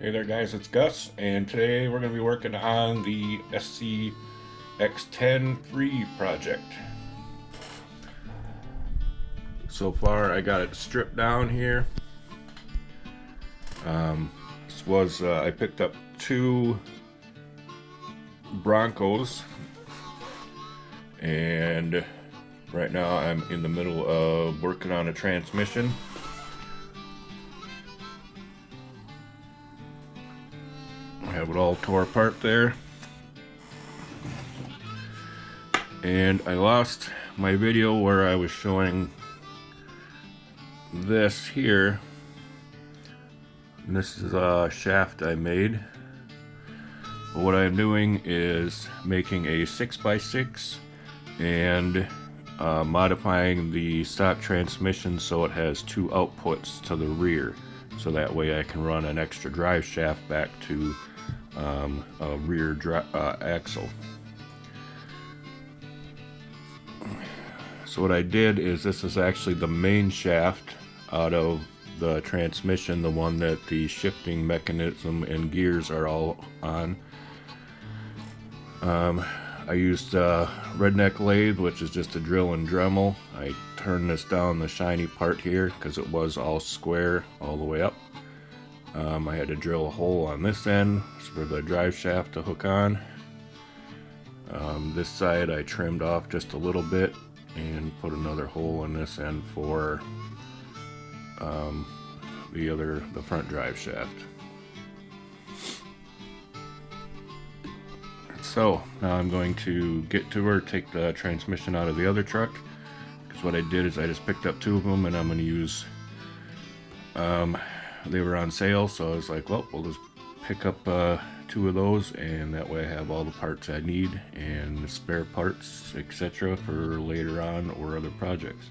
Hey there guys, it's Gus, and today we're going to be working on the SCX10 3 project. So far I got it stripped down here. This was, I picked up two Broncos, and right now I'm in the middle of working on a transmission. I have it all tore apart there, and I lost my video where I was showing this here. And this is a shaft I made. But what I'm doing is making a 6x6 and modifying the stock transmission so it has two outputs to the rear, so that way I can run an extra drive shaft back to a rear axle. So what I did is, this is actually the main shaft out of the transmission, the one that the shifting mechanism and gears are all on. I used a redneck lathe, which is just a drill and Dremel. I turned this down, the shiny part here, because it was all square all the way up. I had to drill a hole on this end for the drive shaft to hook on. This side I trimmed off just a little bit and put another hole on this end for the front drive shaft. So now I'm going to get to her, take the transmission out of the other truck, because what I did is I just picked up two of them and I'm going to use, they were on sale, so I was like, well, we'll just pick up two of those, and that way I have all the parts I need and the spare parts, etc., for later on or other projects.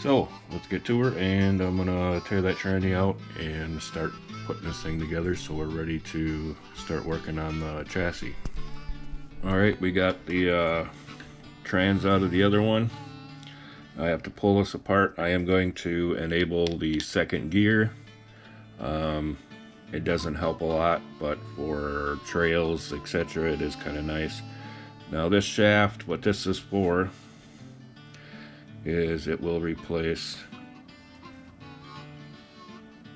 So let's get to her, and I'm gonna tear that tranny out and start putting this thing together so we're ready to start working on the chassis. Alright, we got the trans out of the other one. I have to pull this apart. I am going to enable the second gear. It doesn't help a lot, but for trails, etc., it is kind of nice. Now this shaft, what this is for, is it will replace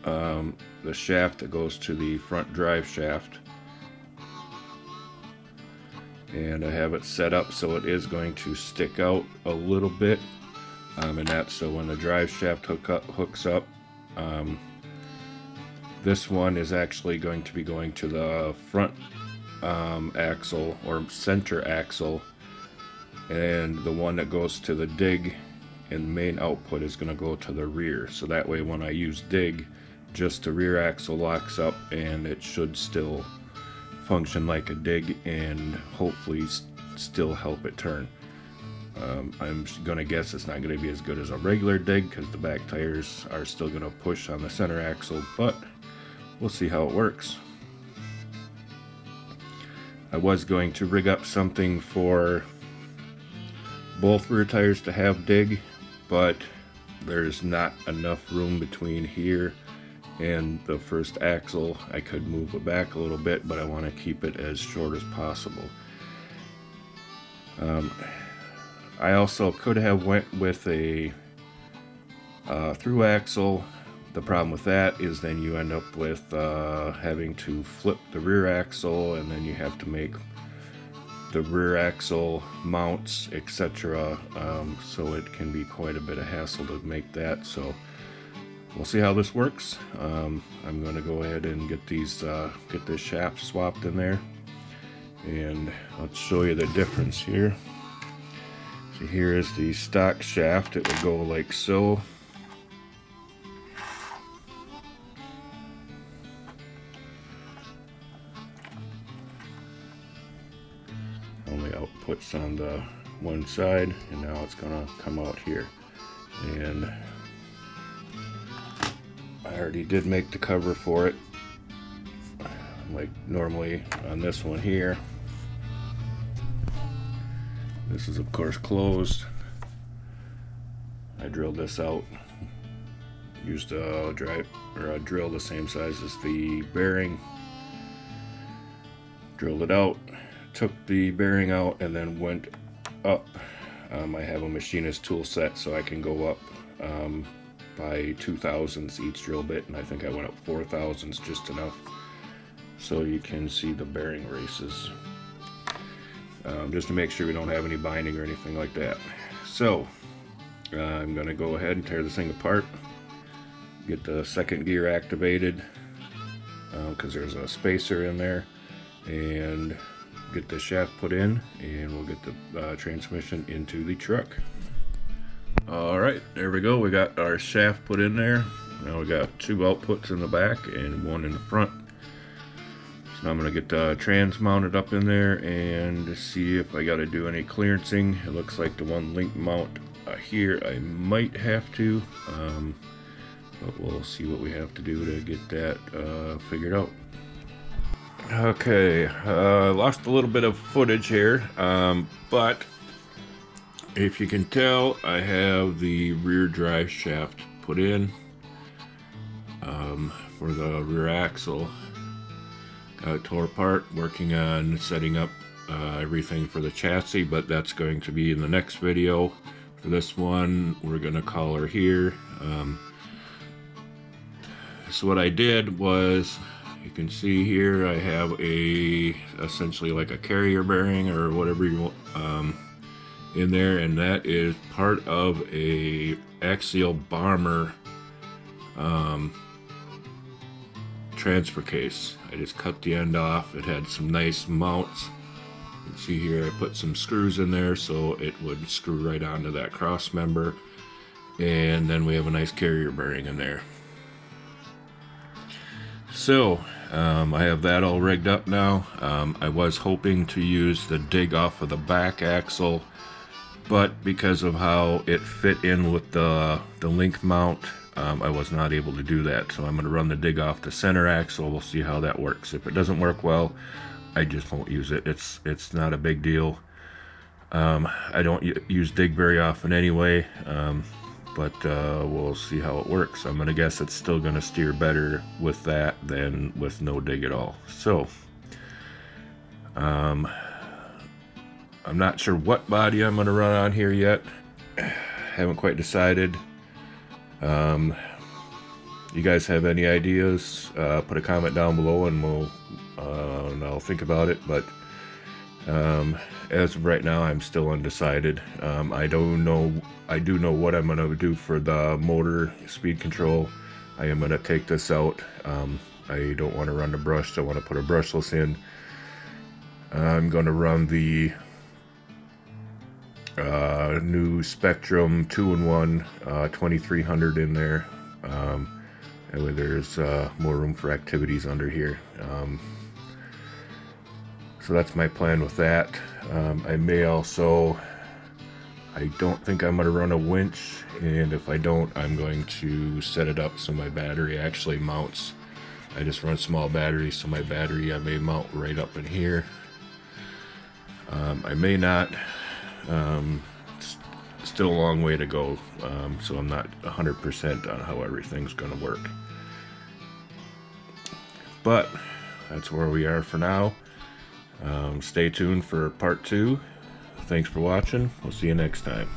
the shaft that goes to the front drive shaft. And I have it set up so it is going to stick out a little bit, and that's so when the drive shaft hooks up, this one is actually going to be going to the front axle or center axle, and the one that goes to the dig and main output is going to go to the rear. So that way when I use dig, just the rear axle locks up and it should still function like a dig and hopefully still help it turn. I'm gonna guess it's not gonna be as good as a regular dig because the back tires are still gonna push on the center axle, but we'll see how it works. I was going to rig up something for both rear tires to have dig, but there's not enough room between here and the first axle. I could move it back a little bit, but I want to keep it as short as possible. I also could have went with a through axle. The problem with that is then you end up with having to flip the rear axle, and then you have to make the rear axle mounts, etc. So it can be quite a bit of hassle to make that. So we'll see how this works. I'm going to go ahead and get get this shaft swapped in there, and I'll show you the difference here. So here is the stock shaft. It would go like so. Only outputs on the one side, and now it's gonna come out here. And I already did make the cover for it, like normally on this one here. This is of course closed. I drilled this out Used a drill the same size as the bearing. Drilled it out, took the bearing out, and then went up. I have a machinist tool set, so I can go up by 2/1000 each drill bit, and I think I went up 4/1000 just enough so you can see the bearing races, just to make sure we don't have any binding or anything like that. So I'm going to go ahead and tear this thing apart, get the second gear activated because there's a spacer in there, and get the shaft put in, and we'll get the transmission into the truck. Alright, there we go. We got our shaft put in there. Now we got 2 outputs in the back and 1 in the front. So now I'm going to get the trans mounted up in there and see if I got to do any clearancing. It looks like the one link mount here I might have to, but we'll see what we have to do to get that figured out. Okay, lost a little bit of footage here, but if you can tell, I have the rear drive shaft put in for the rear axle. Got it tore apart, working on setting up everything for the chassis, but that's going to be in the next video. For this one, we're going to call her here. So what I did was, you can see here I have essentially like a carrier bearing or whatever you want in there, and that is part of a axial bomber transfer case. I just cut the end off. It had some nice mounts. You can see here I put some screws in there so it would screw right onto that cross member, and then we have a nice carrier bearing in there. So I have that all rigged up now. I was hoping to use the dig off of the back axle, but because of how it fit in with the link mount, I was not able to do that. So I'm going to run the dig off the center axle. We'll see how that works. If it doesn't work well, I just won't use it. It's not a big deal. I don't use dig very often anyway, but we'll see how it works. I'm going to guess it's still going to steer better with that than with no dig at all. So I'm not sure what body I'm going to run on here yet. Haven't quite decided. You guys have any ideas? Put a comment down below and I'll think about it. But as of right now, I'm still undecided. I do know what I'm going to do for the motor speed control. I am going to take this out. I don't want to run the brush. I want to put a brushless in. I'm going to run the new Spectrum 2-in-1 2300 in there. That way there's more room for activities under here. So that's my plan with that. I may also, I don't think I'm going to run a winch, and if I don't, I'm going to set it up so my battery actually mounts. I just run small batteries, so my battery I may mount right up in here. I may not. Still a long way to go, so I'm not 100% on how everything's going to work. But that's where we are for now. Stay tuned for part 2. Thanks for watching. We'll see you next time.